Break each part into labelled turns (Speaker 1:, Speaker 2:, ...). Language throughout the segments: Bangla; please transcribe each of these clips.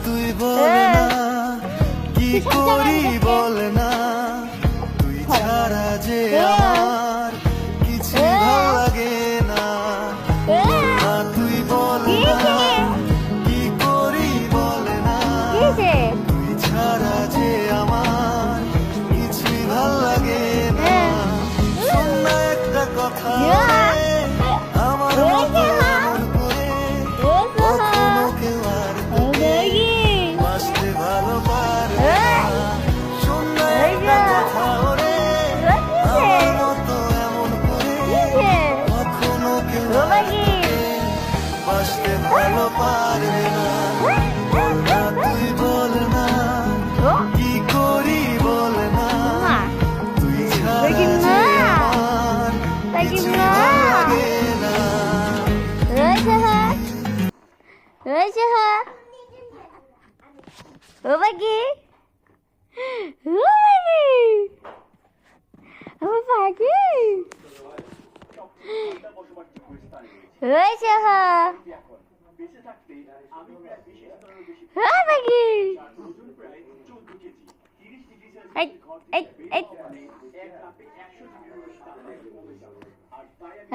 Speaker 1: তুই বল না কি করি বল না, তুই ছাড়া যে আমার কিছু ভালো লাগে না। তুই বল না কি করি বল না, তুই ছাড়া যে আমার কিছু ভালো লাগে না। শোন না একটা কথা আমার মতো এমন করে কখনো কেউ আর তোকে বাসতে ভালো পারবে না। শোন না একটা কথা ওরে আমার মতো এমন করে কখনো কেউ আর তোকে বাসতে ভালো পারবে না। তুই বল না কি করি বল না, তুই ছাড়া যে আমার কিছু ভালো লাগে না।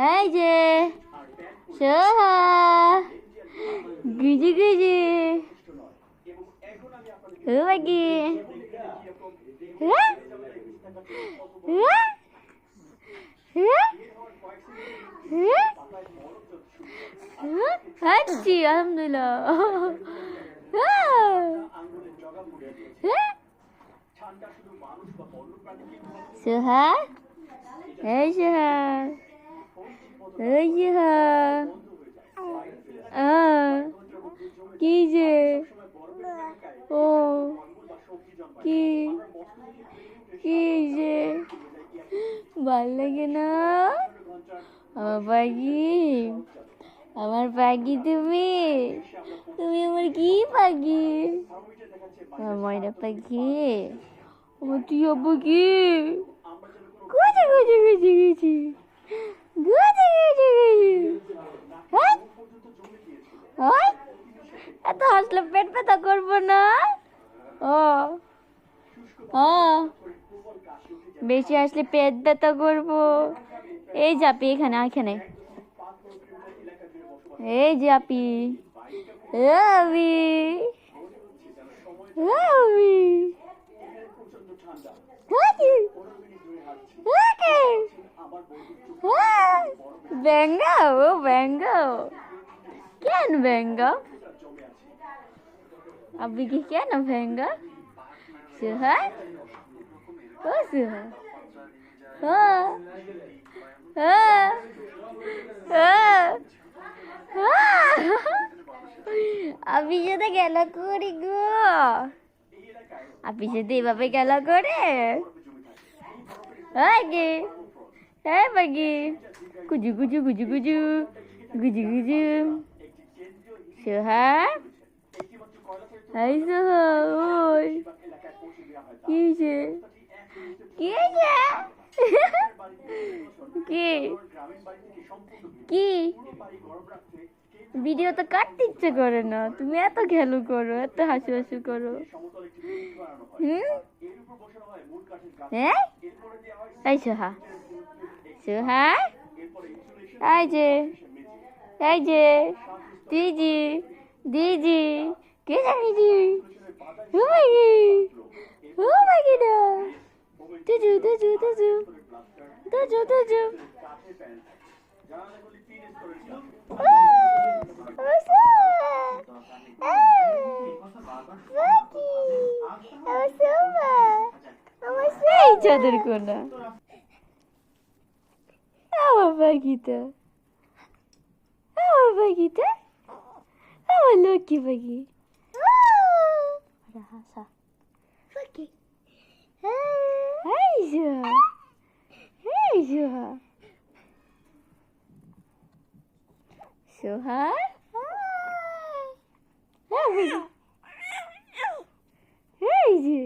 Speaker 2: Hai je, Soha, guji guji, lagi, Haji, alhamdulillah. Soha, hey Soha. কি যে ও কি কি যে ভাল লাগে না আমার পাখি, আমার পাখি তুমি তুমি আমার কি পাখি, আমার ময়না পাখি, আমার তুই হবো কি গুজি গুজি গুজি গুজি এত হাসলে পেট ব্যথা করবো না। ও বেশি আসলে পেট ব্যথা করবো। এই জাপি এখানে এখানে, এই জাপি Venga, oh venga. Can venga? Abhi ki क्या ना venga? Suha? Oh Suha? Abhi সাথে গেলা করি গো, আপনি সাথে এভাবে গেলা করে আগে হ্যাঁ বাগি গুজু গুজু গুজু গুজু গুজু গুজু সোহা, হাই সোহা, ওই কি যে কি যে কি কি ভিডিও তো কাটতে ইচ্ছে করে না, তুমি এত খেলো করো, এত হাসু হাসু করো। হ্যাঁ এই সোহা, সোহা এই যে দিদি দিদি কে জানিদি ও মাগি না তুজু তুজু তুজু তুজু তুজু চাঁদের কোনা আমার পাখিটা, আমার পাখিটা, আমার লক্ষ্মী পাখি হাসা পাখি। এই সোহা, এই সোহা, সোহা এই যে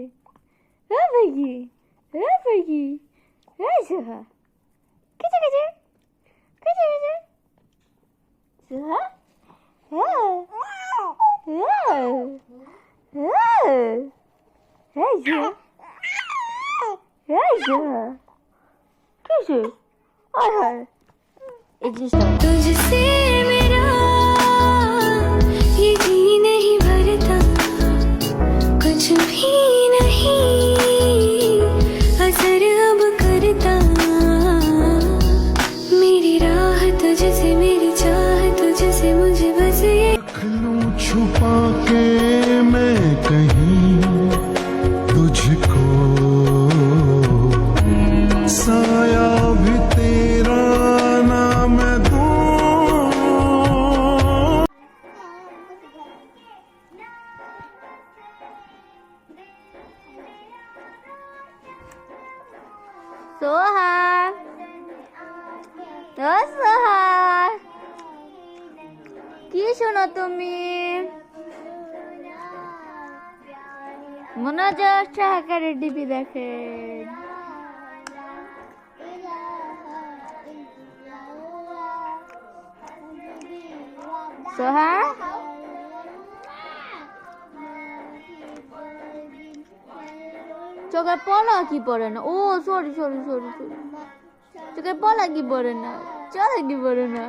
Speaker 2: পাখি, পাখি, এই সোহা কেছে কেছে কেছে কেছে সোহা, হ্যাঁ হ্যাঁ যে এই যে কিসে আয় হায় এই জিনিসটা
Speaker 3: तुझसे मेरा ये जी नहीं भरता कुछ भी नहीं असर अब करता मेरी राह तुझसे मेरी चाह तुझसे मुझे बस ये
Speaker 1: रख लूं छुपा के मैं कहीं तुझको साया भी तेरा ना मैं दूं
Speaker 2: সোহা ও সোহা কি শোনো তুমি মনোযোগ সহকারে টিভি দেখেন সোহা চোখে পলা কি পড়ে না ও সরি সরি সরি সরি চোখে পলা কি পড়ে না চলে কি পড়ে না